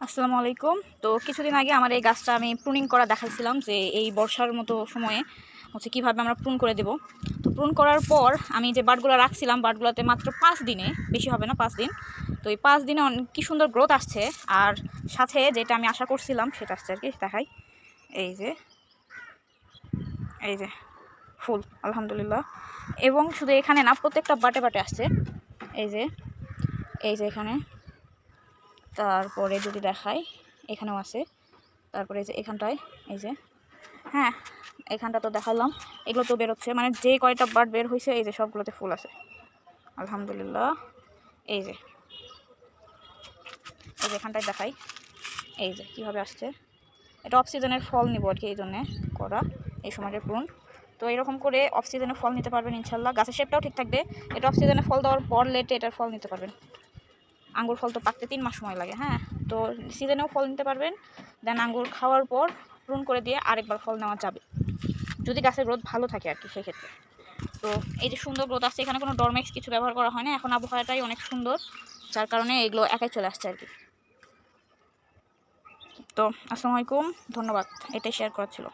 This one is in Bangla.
আসসালামু আলাইকুম। তো কিছুদিন আগে আমার এই গাছটা আমি প্রুনিং করা দেখাইছিলাম যে এই বর্ষার মতো সময়ে কিভাবে আমরা প্রুন করে দেব। তো প্রুন করার পর আমি যে বাটগুলো রাখছিলাম, বাটগুলোতে মাত্র 5 দিনে, বেশি হবে না 5 দিন, তো এই 5 দিনে কি সুন্দর গ্রোথ আসছে। আর সাথে যেটা আমি আশা করছিলাম সেটা আসছে আর কি, দেখাই। এই যে এই যে ফুল, আলহামদুলিল্লাহ। এবং শুধু এখানে না, প্রত্যেকটা বাটে বাটে আসছে। এই যে এখানে, তারপরে যদি দেখাই এখানেও আছে, তারপরে এই যে এখানটায়, এই যে, হ্যাঁ এখানটা তো দেখালাম, এগুলো তো বেরোচ্ছে, মানে যে কয়টা বাট বের হয়েছে এই যে সবগুলোতে ফুল আছে আলহামদুলিল্লাহ। এই যে এখানটায় দেখাই, এই যে কীভাবে আসছে। এটা অফ সিজনের ফল নিব আর কি, এই জন্যে করা এই সময়টা প্রুন। তো এরকম করে অফ সিজনে ফল নিতে পারবেন ইনশাল্লাহ। গাছের শেপটাও ঠিক থাকবে। এটা অফ সিজনে ফল দেওয়ার পর লেটে এটার ফল নিতে পারবেন। আঙ্গুর ফল তো পাকতে 3 মাস সময় লাগে, হ্যাঁ। তো সিজনেও ফল নিতে পারবেন, দেন আঙ্গুর খাওয়ার পর প্রুন করে দিয়ে আরেকবার ফল নেওয়া যাবে, যদি গাছের গ্রোথ ভালো থাকে আর কি সেক্ষেত্রে। তো এই যে সুন্দর গ্রোথ আসছে, এখানে কোনো ডরমেক্স কিছু ব্যবহার করা হয় না। এখন আবহাওয়াটাই অনেক সুন্দর, যার কারণে এগুলো একাই চলে আসছে আর কি। তো আসসালামু আলাইকুম, ধন্যবাদ, এটাই শেয়ার করা ছিল।